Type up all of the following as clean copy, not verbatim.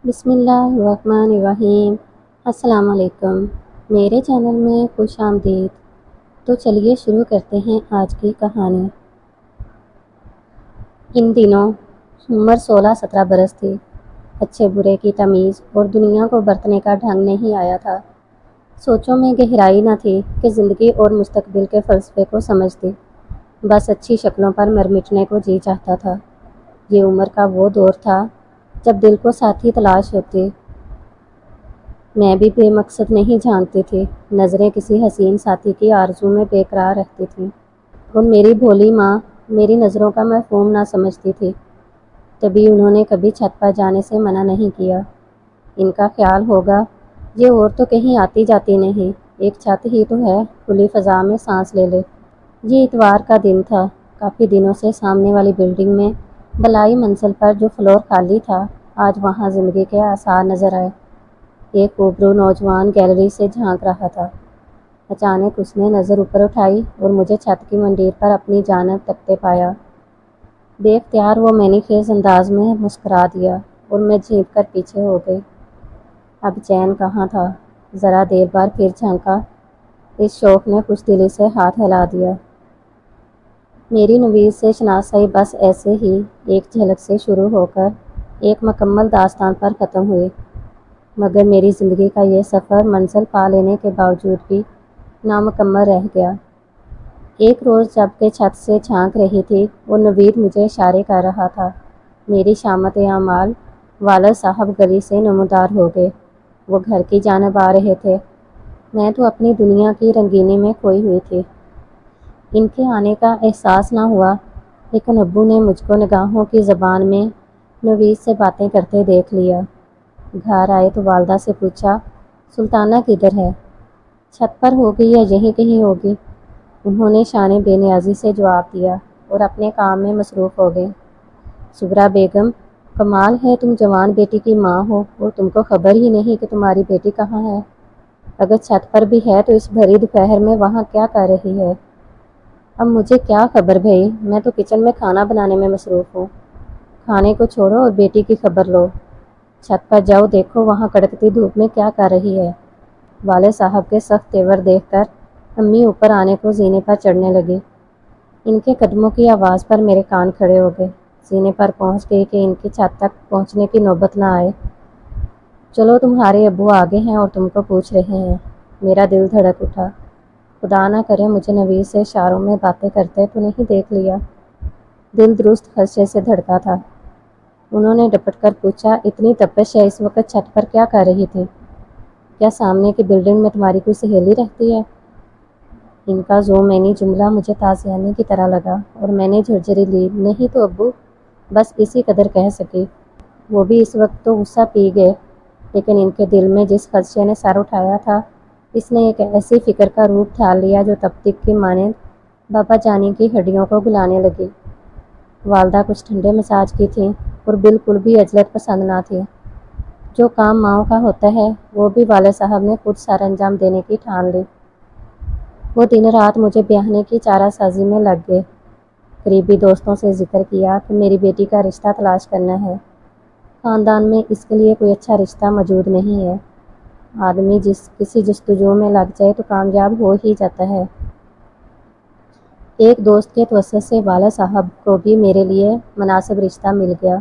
بسم اللہ الرحمن الرحیم۔ السلام علیکم، میرے چینل میں خوش آمدید۔ تو چلیے شروع کرتے ہیں آج کی کہانی۔ ان دنوں عمر 16-17 برس تھی۔ اچھے برے کی تمیز اور دنیا کو برتنے کا ڈھنگ نہیں آیا تھا۔ سوچوں میں گہرائی نہ تھی کہ زندگی اور مستقبل کے فلسفے کو سمجھتی، بس اچھی شکلوں پر مر مٹنے کو جی چاہتا تھا۔ یہ عمر کا وہ دور تھا جب دل کو ساتھی تلاش ہوتی۔ میں بھی بے مقصد نہیں جھانکتی تھی، نظریں کسی حسین ساتھی کی آرزو میں بے قرار رہتی تھیں، اور میری بھولی ماں میری نظروں کا مفہوم نہ سمجھتی تھی۔ تبھی انہوں نے کبھی چھت پر جانے سے منع نہیں کیا۔ ان کا خیال ہوگا یہ اور تو کہیں آتی جاتی نہیں، ایک چھت ہی تو ہے، کھلی فضا میں سانس لے لے۔ یہ اتوار کا دن تھا۔ کافی دنوں سے سامنے والی بلڈنگ میں بلائی منزل پر جو فلور خالی تھا، آج وہاں زندگی کے آثار نظر آئے۔ ایک روبرو نوجوان گیلری سے جھانک رہا تھا۔ اچانک اس نے نظر اوپر اٹھائی اور مجھے چھت کی منڈیر پر اپنی جانب تکتے پایا۔ بے اختیار وہ میں نے خیز انداز میں مسکرا دیا اور میں جھنک کر پیچھے ہو گئی۔ اب چین کہاں تھا؟ ذرا دیر بعد پھر جھانکا۔ اس شوق نے خوش دلی سے ہاتھ ہلا دیا۔ میری نوید سے شناسائی بس ایسے ہی ایک جھلک سے شروع ہو کر ایک مکمل داستان پر ختم ہوئی، مگر میری زندگی کا یہ سفر منزل پا لینے کے باوجود بھی نامکمل رہ گیا۔ ایک روز جب کہ چھت سے جھانک رہی تھی اور نوید مجھے اشارے کر رہا تھا، میری شامت اعمال والد صاحب گلی سے نمودار ہو گئے۔ وہ گھر کی جانب آ رہے تھے۔ میں تو اپنی دنیا کی رنگینی میں کھوئی ہوئی تھی۔ ان کے آنے کا احساس نہ ہوا، لیکن ابو نے مجھ کو نگاہوں کی زبان میں نوید سے باتیں کرتے دیکھ لیا۔ گھر آئے تو والدہ سے پوچھا، سلطانہ کدھر ہے؟ چھت پر ہوگی یا یہیں کہیں ہوگی؟ انہوں نے شان بے نیازی سے جواب دیا اور اپنے کام میں مصروف ہو گئے۔ صبرا بیگم، کمال ہے، تم جوان بیٹی کی ماں ہو اور تم کو خبر ہی نہیں کہ تمہاری بیٹی کہاں ہے۔ اگر چھت پر بھی ہے تو اس بھری دوپہر میں وہاں کیا کر رہی ہے؟ اب مجھے کیا خبر بھائی، میں تو کچن میں کھانا بنانے میں مصروف ہوں۔ کھانے کو چھوڑو اور بیٹی کی خبر لو۔ چھت پر جاؤ، دیکھو وہاں کڑکتی دھوپ میں کیا کر رہی ہے۔ والد صاحب کے سخت تیور دیکھ کر امی اوپر آنے کو زینے پر چڑھنے لگی۔ ان کے قدموں کی آواز پر میرے کان کھڑے ہو گئے۔ زینے پر پہنچ گئی کہ ان کی چھت تک پہنچنے کی نوبت نہ آئے۔ چلو تمہارے ابو آگے ہیں اور تم کو پوچھ رہے ہیں۔ میرا دل دھڑک اٹھا۔ خدا نہ کرے مجھے نوید سے اشاروں میں باتیں کرتے تو نہیں دیکھ لیا۔ دل درست خدشے سے دھڑکا تھا۔ انہوں نے ڈپٹ کر پوچھا، اتنی تپش ہے، اس وقت چھت پر کیا کر رہی تھی؟ کیا سامنے کی بلڈنگ میں تمہاری کوئی سہیلی رہتی ہے؟ ان کا زومینی جملہ مجھے تازیانے کی طرح لگا اور میں نے جھرجھری لی، نہیں تو ابو، بس اسی قدر کہہ سکی۔ وہ بھی اس وقت تو غصہ پی گئے، لیکن ان کے دل میں جس خدشے نے سر اٹھایا تھا، اس نے ایک ایسی فکر کا روپ ڈھال لیا جو تپ کی مانند بابا جانی کی ہڈیوں کو گلانے لگی۔ والدہ کچھ ٹھنڈے مزاج کی تھیں اور بالکل بھی عجلت پسند نہ تھی۔ جو کام ماؤں کا ہوتا ہے وہ بھی والد صاحب نے خود سر انجام دینے کی ٹھان لی۔ وہ دن رات مجھے بیاہنے کی چارہ سازی میں لگ گئے۔ قریبی دوستوں سے ذکر کیا کہ میری بیٹی کا رشتہ تلاش کرنا ہے۔ خاندان میں اس کے لیے کوئی اچھا رشتہ موجود نہیں ہے۔ آدمی کسی جستجو میں لگ جائے تو کامیاب ہو ہی جاتا ہے۔ ایک دوست کے توسط سے والد صاحب کو بھی میرے لیے مناسب رشتہ مل گیا۔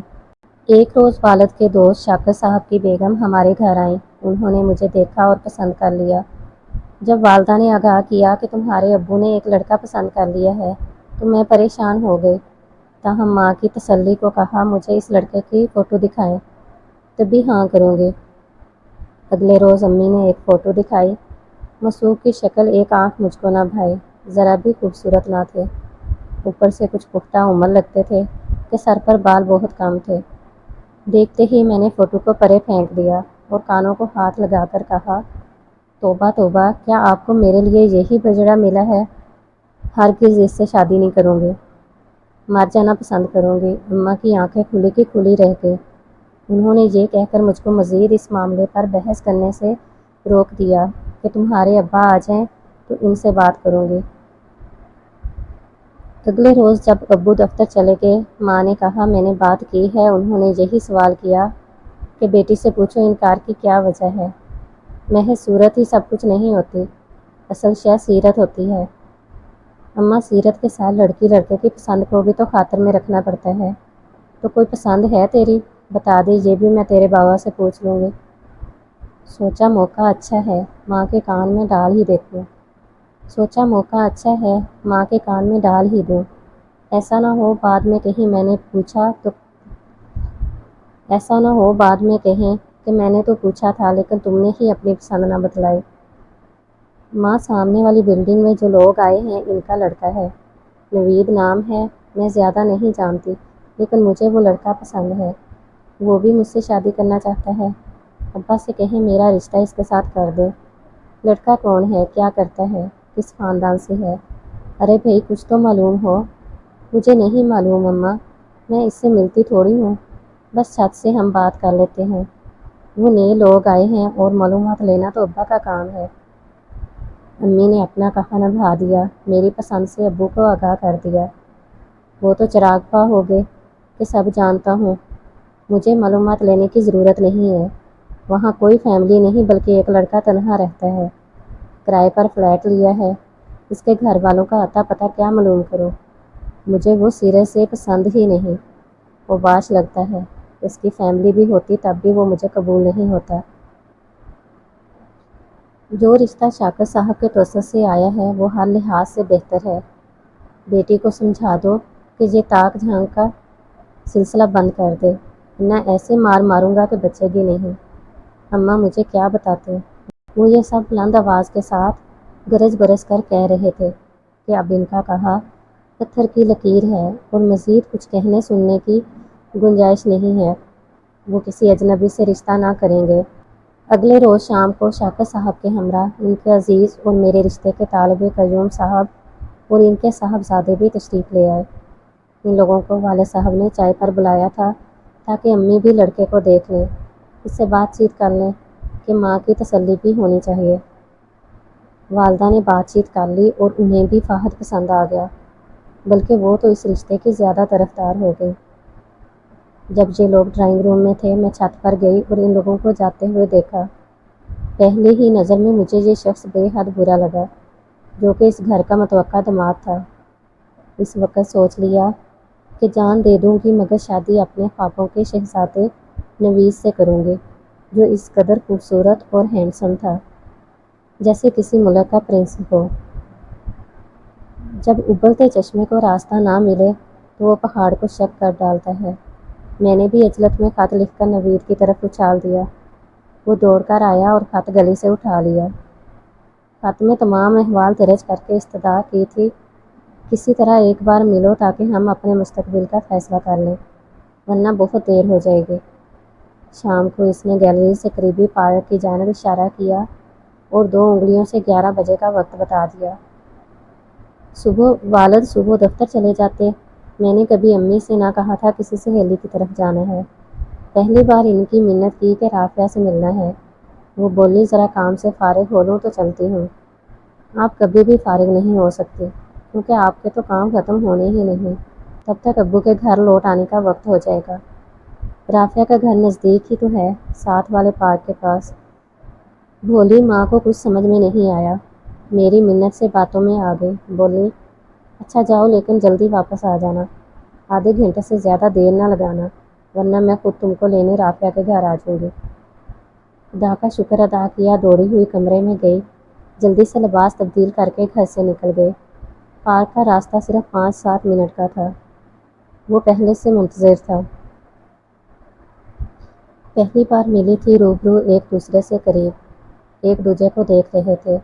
ایک روز والد کے دوست شاکر صاحب کی بیگم ہمارے گھر آئیں۔ انہوں نے مجھے دیکھا اور پسند کر لیا۔ جب والدہ نے آگاہ کیا کہ تمہارے ابو نے ایک لڑکا پسند کر لیا ہے تو میں پریشان ہو گئی، تاہم ماں کی تسلی کو کہا مجھے اس لڑکے کی فوٹو دکھائیں، تبھی ہاں کروں گی۔ اگلے روز امی نے ایک فوٹو دکھائی۔ مسعود کی شکل ایک آنکھ مجھ کو نہ بھائی، ذرا بھی خوبصورت نہ تھے۔ اوپر سے کچھ پختہ عمر لگتے تھے کہ سر پر بال بہت کم تھے۔ دیکھتے ہی میں نے فوٹو کو پرے پھینک دیا اور کانوں کو ہاتھ لگا کر کہا، توبہ توبہ، کیا آپ کو میرے لیے یہی بجڑا ملا ہے؟ ہرگز اس سے شادی نہیں کروں گی، مر جانا پسند کروں گی۔ اماں کی آنکھیں کھلی کی کھلی رہ گئی۔ انہوں نے یہ کہہ کر مجھ کو مزید اس معاملے پر بحث کرنے سے روک دیا کہ تمہارے ابا آ جائیں تو ان سے بات کروں گی۔ اگلے روز جب ابو دفتر چلے گئے، ماں نے کہا میں نے بات کی ہے، انہوں نے یہی سوال کیا کہ بیٹی سے پوچھو انکار کی کیا وجہ ہے۔ محض صورت ہی سب کچھ نہیں ہوتی، اصل شے سیرت ہوتی ہے۔ اماں، سیرت کے ساتھ لڑکی لڑکے کی پسند کو بھی تو خاطر میں رکھنا پڑتا ہے۔ تو کوئی پسند ہے تیری؟ بتا دے، یہ بھی میں تیرے بابا سے پوچھ لوں گی۔ سوچا موقع اچھا ہے، ماں کے کان میں ڈال ہی دوں۔ ایسا نہ ہو بعد میں کہیں کہ میں نے تو پوچھا تھا لیکن تم نے ہی اپنی پسند نہ بتلائی۔ ماں، سامنے والی بلڈنگ میں جو لوگ آئے ہیں ان کا لڑکا ہے، نوید نام ہے۔ میں زیادہ نہیں جانتی لیکن مجھے وہ لڑکا پسند ہے، وہ بھی مجھ سے شادی کرنا چاہتا ہے۔ ابا سے کہیں میرا رشتہ اس کے ساتھ کر دے۔ لڑکا کون ہے، کیا کرتا ہے، کس خاندان سے ہے؟ ارے بھئی کچھ تو معلوم ہو۔ مجھے نہیں معلوم اماں، میں اس سے ملتی تھوڑی ہوں، بس چھت سے ہم بات کر لیتے ہیں۔ وہ نئے لوگ آئے ہیں اور معلومات لینا تو ابا کا کام ہے۔ امی نے اپنا کہا نبھا دیا، میری پسند سے ابو کو آگاہ کر دیا۔ وہ تو چراغ پا ہو گئے کہ سب جانتا ہوں، مجھے معلومات لینے کی ضرورت نہیں ہے۔ وہاں کوئی فیملی نہیں بلکہ ایک لڑکا تنہا رہتا ہے، کرائے پر فلیٹ لیا ہے۔ اس کے گھر والوں کا اتا پتہ کیا معلوم کروں؟ مجھے وہ سرے سے پسند ہی نہیں۔ اوباش لگتا ہے، اس کی فیملی بھی ہوتی تب بھی وہ مجھے قبول نہیں ہوتا۔ جو رشتہ شاکر صاحب کے توسط سے آیا ہے وہ ہر لحاظ سے بہتر ہے۔ بیٹی کو سمجھا دو کہ یہ تاک جھانک کا سلسلہ بند کر دے، ورنہ ایسے ماروں گا کہ بچے گی نہیں۔ اماں مجھے کیا بتاتے؟ وہ یہ سب بلند آواز کے ساتھ گرج برس کر کہہ رہے تھے کہ اب ان کا کہا پتھر کی لکیر ہے اور مزید کچھ کہنے سننے کی گنجائش نہیں ہے۔ وہ کسی اجنبی سے رشتہ نہ کریں گے۔ اگلے روز شام کو شاکر صاحب کے ہمراہ ان کے عزیز اور میرے رشتے کے طالب قیوم صاحب اور ان کے صاحبزادے بھی تشریف لے آئے۔ ان لوگوں کو والد صاحب نے چائے پر بلایا تھا تاکہ امی بھی لڑکے کو دیکھ لیں، اس سے بات چیت کر لیں کہ ماں کی تسلی بھی ہونی چاہیے۔ والدہ نے بات چیت کر لی اور انہیں بھی فہد پسند آ گیا، بلکہ وہ تو اس رشتے کی زیادہ طرفدار ہو گئی۔ جب یہ لوگ ڈرائنگ روم میں تھے میں چھت پر گئی اور ان لوگوں کو جاتے ہوئے دیکھا۔ پہلی ہی نظر میں مجھے یہ شخص بے حد برا لگا جو کہ اس گھر کا متوقع داماد تھا۔ اس وقت سوچ لیا کہ جان دے دوں گی مگر شادی اپنے خوابوں کے شہزادے نوید سے کروں گی، جو اس قدر خوبصورت اور ہینڈسم تھا، جیسے کسی ملک کا پرنس ہو۔ جب ابلتے چشمے کو راستہ نہ ملے تو وہ پہاڑ کو شک کر ڈالتا ہے۔ میں نے بھی عجلت میں خط لکھ کر نوید کی طرف اچھال دیا۔ وہ دوڑ کر آیا اور خط گلی سے اٹھا لیا۔ خط میں تمام احوال درج کر کے استدعا کی تھی، کسی طرح ایک بار ملو تاکہ ہم اپنے مستقبل کا فیصلہ کر لیں، ورنہ بہت دیر ہو جائے گی۔ شام کو اس نے گیلری سے قریبی پارک کی جانب اشارہ کیا اور 2 انگلیوں سے 11 بجے کا وقت بتا دیا۔ والد صبح دفتر چلے جاتے۔ میں نے کبھی امی سے نہ کہا تھا کسی سہیلی کی طرف جانا ہے۔ پہلی بار ان کی منت کی کہ رافعہ سے ملنا ہے۔ وہ بولی ذرا کام سے فارغ ہو لوں تو چلتی ہوں۔ آپ کبھی بھی فارغ نہیں ہو سکتی کیونکہ آپ کے تو کام ختم ہونے ہی نہیں، تب تک ابو کے گھر لوٹ آنے کا وقت ہو جائے گا۔ رافعہ کا گھر نزدیک ہی تو ہے، ساتھ والے پارک کے پاس۔ بھولی ماں کو کچھ سمجھ میں نہیں آیا، میری منت سے باتوں میں آ گئی۔ بولی اچھا جاؤ لیکن جلدی واپس آ جانا، آدھے گھنٹے سے زیادہ دیر نہ لگانا، ورنہ میں خود تم کو لینے رافعہ کے گھر آ جاؤں گی۔ خدا کا شکر ادا کیا، دوڑی ہوئی کمرے میں گئی، جلدی سے لباس تبدیل کر کے گھر سے نکل گئی۔ پارک کا راستہ صرف 5-7 منٹ کا تھا۔ وہ پہلے سے منتظر تھا۔ پہلی بار ملی تھی، روبرو ایک دوسرے سے قریب، ایک دوسرے کو دیکھ رہے تھے۔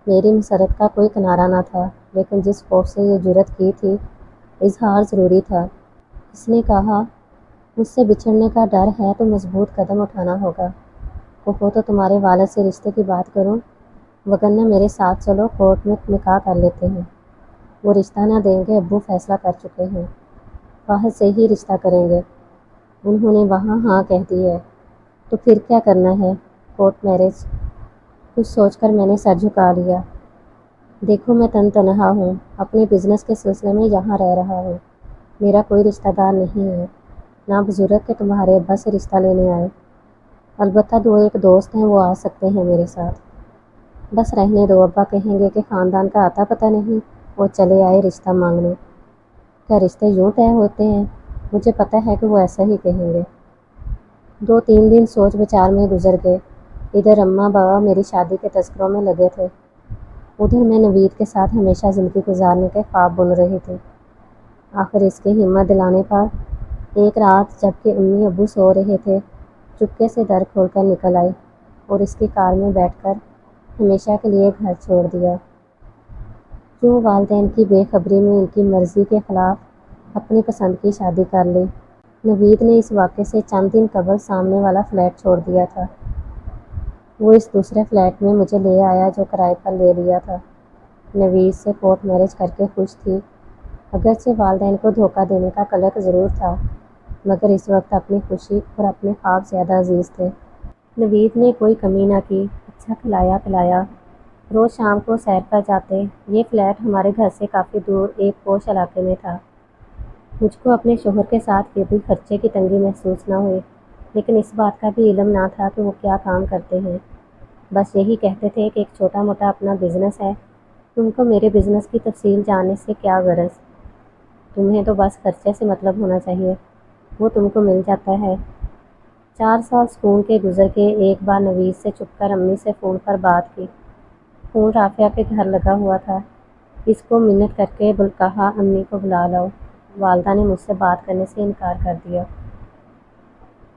میری مسرت کا کوئی کنارہ نہ تھا، لیکن جس خوف سے یہ جرأت کی تھی، اظہار ضروری تھا۔ اس نے کہا مجھ سے بچھڑنے کا ڈر ہے تو مضبوط قدم اٹھانا ہوگا۔ کہو تو تمہارے والد سے رشتے کی بات کروں، وگرنہ میرے ساتھ چلو، کورٹ میں نکاح کر لیتے ہیں۔ وہ رشتہ نہ دیں گے، ابو فیصلہ کر چکے ہیں، فہد سے ہی رشتہ کریں گے، انہوں نے وہاں ہاں کہہ دی ہے، تو پھر کیا کرنا ہے، کورٹ میرج۔ کچھ سوچ کر میں نے سر جھکا لیا۔ دیکھو میں تنہا ہوں، اپنے بزنس کے سلسلے میں یہاں رہ رہا ہوں، میرا کوئی رشتہ دار نہیں ہے، نہ بزرگ کہ تمہارے ابا سے رشتہ لینے آئے۔ البتہ 2 ایک دوست ہیں، وہ آ سکتے ہیں میرے ساتھ۔ بس رہنے دو، ابا کہیں گے کہ خاندان کا آتا پتہ نہیں، وہ چلے آئے رشتہ مانگنے۔ کیا رشتے یوں طے ہوتے ہیں؟ مجھے پتہ ہے کہ وہ ایسا ہی کہیں گے۔ 2 3 دن سوچ بچار میں گزر گئے۔ ادھر اماں بابا میری شادی کے تذکروں میں لگے تھے، ادھر میں نوید کے ساتھ ہمیشہ زندگی گزارنے کے خواب بن رہی تھی۔ آخر اس کی ہمت دلانے پر ایک رات جب کہ امی ابو سو رہے تھے، چپکے سے در کھول کر نکل آئی اور اس کی کار میں بیٹھ کر ہمیشہ کے لیے گھر چھوڑ دیا۔ کیوں والدین کی بے خبری میں ان کی مرضی کے خلاف اپنی پسند کی شادی کر لی۔ نوید نے اس واقعے سے چند دن قبل سامنے والا فلیٹ چھوڑ دیا تھا۔ وہ اس دوسرے فلیٹ میں مجھے لے آیا جو کرائے پر لے لیا تھا۔ نوید سے کورٹ میرج کر کے خوش تھی، اگرچہ والدین کو دھوکہ دینے کا قلق ضرور تھا، مگر اس وقت اپنی خوشی اور اپنے خواب زیادہ عزیز تھے۔ نوید نے کوئی کمی نہ کی، اچھا کھلایا پلایا، روز شام کو سیر پر جاتے۔ یہ فلیٹ ہمارے گھر سے کافی دور ایک پوش علاقے میں تھا۔ مجھ کو اپنے شوہر کے ساتھ کبھی خرچے کی تنگی محسوس نہ ہوئی، لیکن اس بات کا بھی علم نہ تھا کہ وہ کیا کام کرتے ہیں۔ بس یہی کہتے تھے کہ ایک چھوٹا موٹا اپنا بزنس ہے، تم کو میرے بزنس کی تفصیل جاننے سے کیا غرض، تمہیں تو بس خرچے سے مطلب ہونا چاہیے، وہ تم کو مل جاتا ہے۔ 4 سال سکون کے گزر گئے۔ ایک بار نوید سے چھپ کر امی سے فون پر بات کی۔ فون رافعہ کے گھر لگا ہوا تھا۔ اس کو منت کر کے کہا امی کو بلا لاؤ۔ والدہ نے مجھ سے بات کرنے سے انکار کر دیا۔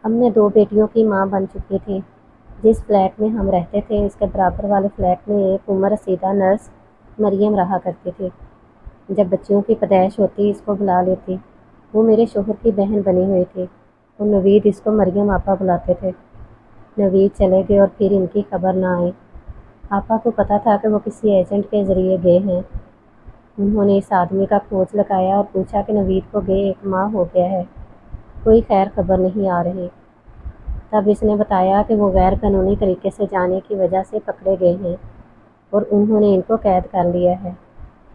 اب میں 2 بیٹیوں کی ماں بن چکی تھی۔ جس فلیٹ میں ہم رہتے تھے، اس کے برابر والے فلیٹ میں ایک عمر رسیدہ نرس مریم رہا کرتی تھی۔ جب بچیوں کی پیدائش ہوتی اس کو بلا لیتی۔ وہ میرے شوہر کی بہن بنی ہوئی تھی اور نوید اس کو مریم آپا بلاتے تھے۔ نوید چلے گئے اور پھر ان کی خبر نہ آئی۔ آپا کو پتہ تھا کہ وہ کسی ایجنٹ کے ذریعے گئے ہیں۔ انہوں نے اس آدمی کا کھوج لگایا اور پوچھا کہ نوید کو گئے 1 ماہ ہو گیا ہے، کوئی خیر خبر نہیں آ رہی۔ تب اس نے بتایا کہ وہ غیر قانونی طریقے سے جانے کی وجہ سے پکڑے گئے ہیں اور انہوں نے ان کو قید کر لیا ہے۔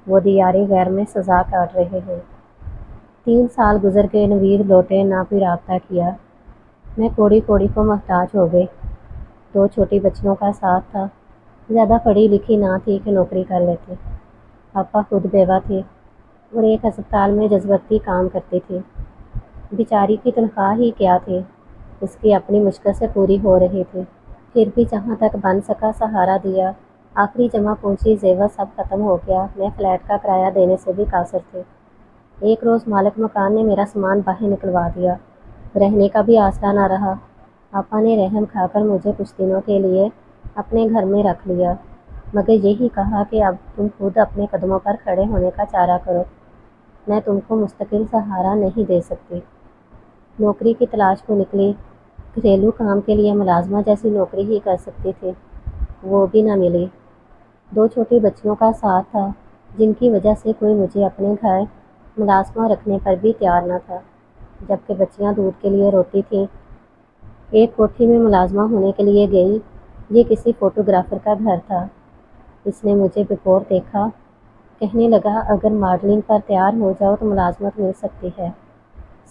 وہ دیاری غیر میں سزا کاٹ رہے ہیں۔ 3 سال گزر گئے، نوید لوٹے نہ کوئی رابطہ کیا۔ میں کوڑی کوڑی کو محتاج ہو گئی۔ 2 چھوٹی بچیوں کا ساتھ تھا، زیادہ پڑھی لکھی نہ تھی کہ نوکری کر لیتی۔ آپا خود بیوہ تھی اور ایک ہسپتال میں جذباتی کام کرتی تھی۔ بیچاری کی تنخواہ ہی کیا تھی، اس کی اپنی مشکل سے پوری ہو رہی تھی، پھر بھی جہاں تک بن سکا سہارا دیا۔ آخری جمع پونجی زیور سب ختم ہو گیا۔ میں فلیٹ کا کرایہ دینے سے بھی قاصر تھی۔ ایک روز مالک مکان نے میرا سامان باہر نکلوا دیا، رہنے کا بھی آسرا نہ رہا۔ آپا نے رحم کھا کر مجھے کچھ دنوں کے لیے اپنے گھر میں رکھ لیا، مگر یہی کہا کہ اب تم خود اپنے قدموں پر کھڑے ہونے کا چارہ کرو، میں تم کو مستقل سہارا نہیں دے سکتی۔ نوکری کی تلاش کو نکلی، گھریلو کام کے لیے ملازمہ جیسی نوکری ہی کر سکتی تھی، وہ بھی نہ ملی۔ 2 چھوٹی بچیوں کا ساتھ تھا، جن کی وجہ سے کوئی مجھے اپنے گھر ملازمہ رکھنے پر بھی تیار نہ تھا، جبکہ بچیاں دودھ کے لیے روتی تھیں۔ ایک کوٹھی میں ملازمہ ہونے کے لیے گئی۔ یہ کسی فوٹوگرافر کا گھر تھا۔ اس نے مجھے بفور دیکھا، کہنے لگا اگر ماڈلنگ پر تیار ہو جاؤ تو ملازمت مل سکتی ہے،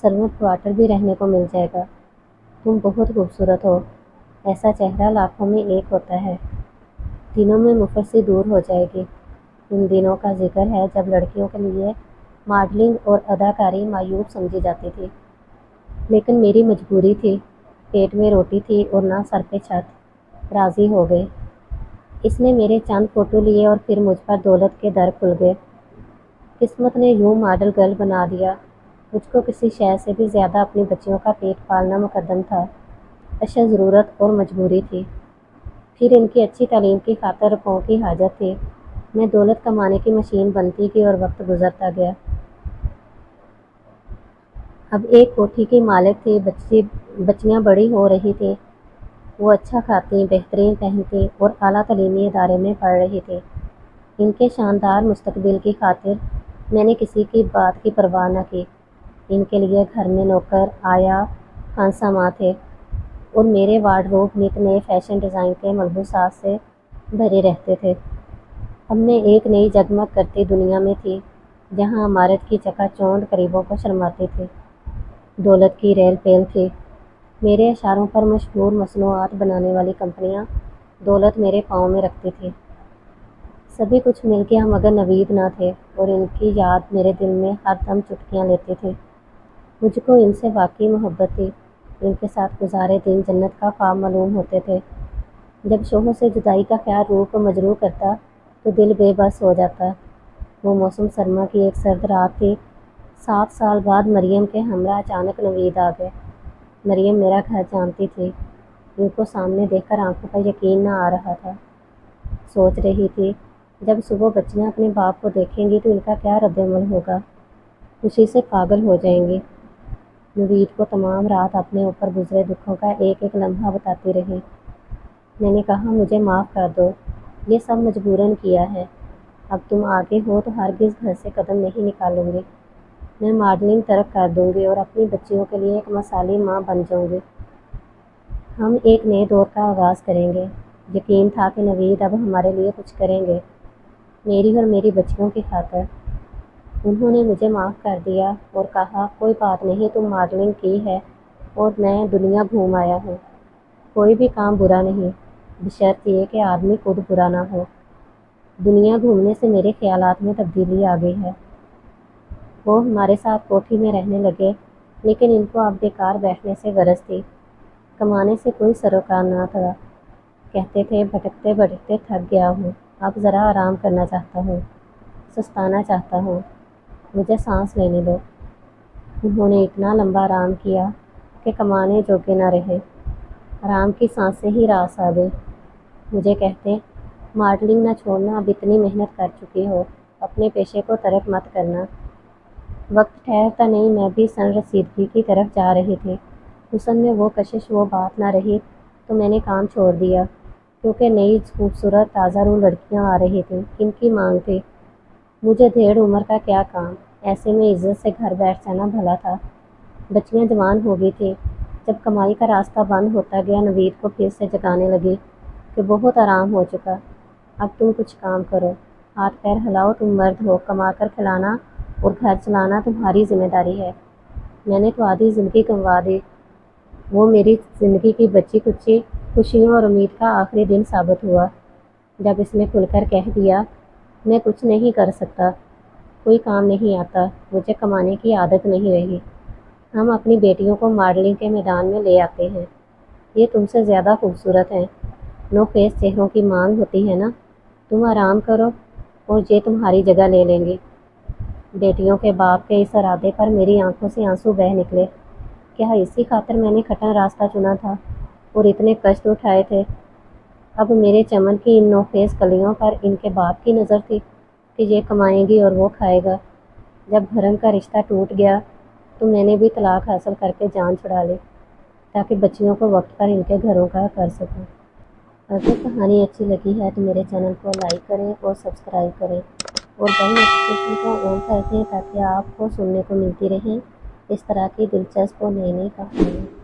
سرونٹ کوارٹر بھی رہنے کو مل جائے گا، تم بہت خوبصورت ہو، ایسا چہرہ لاکھوں میں ایک ہوتا ہے، دنوں میں مفرسی دور ہو جائے گی۔ ان دنوں کا ذکر ہے جب لڑکیوں کے لیے ماڈلنگ اور اداکاری معیوب سمجھی جاتی تھی، لیکن میری مجبوری تھی، پیٹ میں روٹی تھی اور نہ سر پہ چھت۔ راضی ہو گئے۔ اس نے میرے چند فوٹو لیے اور پھر مجھ پر دولت کے در کھل گئے۔ قسمت نے یوں ماڈل گرل بنا دیا۔ مجھ کو کسی شے سے بھی زیادہ اپنی بچیوں کا پیٹ پالنا مقدم تھا، اشد ضرورت اور مجبوری تھی۔ پھر ان کی اچھی تعلیم کی خاطر روپوں کی حاجت تھی۔ میں دولت کمانے کی مشین بنتی گئی اور وقت گزرتا گیا۔ اب ایک کوٹھی کی مالک تھی، بچیاں بڑی ہو رہی تھیں، وہ اچھا کھاتی، بہترین پہنتی اور اعلیٰ تعلیمی ادارے میں پڑھ رہی تھی۔ ان کے شاندار مستقبل کی خاطر میں نے کسی کی بات کی پرواہ نہ کی۔ ان کے لیے گھر میں نوکر آیا خانساماں تھے اور میرے وارڈروب نت نئے فیشن ڈیزائن کے ملبوسات سے بھرے رہتے تھے۔ اب میں ایک نئی جگمگ کرتی دنیا میں تھی، جہاں عمارت کی چکا چوند غریبوں کو شرماتی تھی۔ دولت کی ریل پیل تھی۔ میرے اشاروں پر مشہور مصنوعات بنانے والی کمپنیاں دولت میرے پاؤں میں رکھتی تھی۔ سبھی کچھ مل گیا مگر نوید نہ تھے، اور ان کی یاد میرے دل میں ہر دم چٹکیاں لیتی تھی۔ مجھ کو ان سے واقعی محبت تھی۔ ان کے ساتھ گزارے دن جنت کا خواب معلوم ہوتے تھے۔ جب شوہر سے جدائی کا خیال روح کو مجروح کرتا تو دل بے بس ہو جاتا۔ وہ موسم سرما کی ایک سرد رات تھی۔ 7 سال بعد مریم کے ہمراہ اچانک نوید آ گئے۔ مریم میرا گھر جانتی تھی۔ ان کو سامنے دیکھ کر آنکھوں پر یقین نہ آ رہا تھا۔ سوچ رہی تھی جب صبح بچیاں اپنے باپ کو دیکھیں گی تو ان کا کیا رد عمل ہوگا۔ خوشی سے پاگل ہو جائیں گی۔ نوید کو تمام رات اپنے اوپر گزرے دکھوں کا ایک ایک لمحہ بتاتی رہی۔ میں نے کہا مجھے معاف کر دو، یہ سب مجبوراً کیا ہے۔ اب تم آگے ہو تو ہرگز گھر سے قدم نہیں نکالوں گی۔ میں ماڈلنگ ترک کر دوں گی اور اپنی بچیوں کے لیے ایک مثالی ماں بن جاؤں گی۔ ہم ایک نئے دور کا آغاز کریں گے۔ یقین تھا کہ نوید اب ہمارے لیے کچھ کریں گے، میری اور میری بچیوں کی خاطر۔ انہوں نے مجھے معاف کر دیا اور کہا کوئی بات نہیں، تم ماڈلنگ کی ہے اور میں دنیا گھوم آیا ہوں۔ کوئی بھی کام برا نہیں، بشرط یہ کہ آدمی خود برا نہ ہو۔ دنیا گھومنے سے میرے خیالات میں تبدیلی آ گئی ہے۔ وہ ہمارے ساتھ کوٹھی میں رہنے لگے، لیکن ان کو اب بیکار بیٹھنے سے غرض تھی۔ کمانے سے کوئی سروکار نہ تھا۔ کہتے تھے بھٹکتے بھٹکتے تھک گیا ہوں، اب ذرا آرام کرنا چاہتا ہوں، سستانا چاہتا ہوں، مجھے سانس لینے دو۔ انہوں نے اتنا لمبا آرام کیا کہ کمانے جوگے نہ رہے۔ آرام کی سانسیں ہی راس آ گئی۔ مجھے کہتے ماڈلنگ نہ چھوڑنا، اب اتنی محنت کر چکی ہو، اپنے پیشے کو ترک مت کرنا۔ وقت ٹھہرتا نہیں، میں بھی سن رسیدگی کی طرف جا رہی تھی۔ حسن میں وہ کشش وہ بات نہ رہی تو میں نے کام چھوڑ دیا، کیونکہ نئی خوبصورت تازہ روح لڑکیاں آ رہی تھیں، ان کی مانگ تھی۔ مجھے ڈھیڑ عمر کا کیا کام، ایسے میں عزت سے گھر بیٹھ جانا بھلا تھا۔ بچیاں جوان ہو گئی تھیں۔ جب کمائی کا راستہ بند ہوتا گیا، نوید کو پھر سے جگانے لگی کہ بہت آرام ہو چکا، اب تم کچھ کام کرو، ہاتھ پیر ہلاؤ، تم مرد ہو، کما کر کھلانا اور گھر چلانا تمہاری ذمہ داری ہے۔ میں نے تو آدھی زندگی گنوا دی، وہ میری زندگی کی بچی کچی خوشیوں اور امید کا آخری دن ثابت ہوا جب اس نے کھل کر کہہ دیا میں کچھ نہیں کر سکتا، کوئی کام نہیں آتا، مجھے کمانے کی عادت نہیں رہی۔ ہم اپنی بیٹیوں کو ماڈلنگ کے میدان میں لے آتے ہیں، یہ تم سے زیادہ خوبصورت ہیں، نو فیس چہروں کی مانگ ہوتی ہے نا، تم آرام کرو اور یہ تمہاری جگہ لے لیں گی۔ بیٹیوں کے باپ کے اس ارادے پر میری آنکھوں سے آنسو بہہ نکلے۔ کیا اسی خاطر میں نے کھٹا راستہ چنا تھا اور اتنے کشٹ اٹھائے تھے؟ اب میرے چمن کی ان نو فیس کلیوں پر ان کے باپ کی نظر تھی کہ یہ کمائیں گی اور وہ کھائے گا۔ جب بھرم کا رشتہ ٹوٹ گیا تو میں نے بھی طلاق حاصل کر کے جان چھڑا لی تاکہ بچیوں کو وقت پر ان کے گھروں کا کر سکوں۔ اگر کہانی اچھی لگی ہے تو میرے چینل کو لائک کریں اور سبسکرائب کریں اور بیل نوٹیفیکیشن کو آن کر دیں تاکہ آپ کو سننے کو ملتی رہیں اس طرح کی دلچسپ اور نئی نئی کہانیاں۔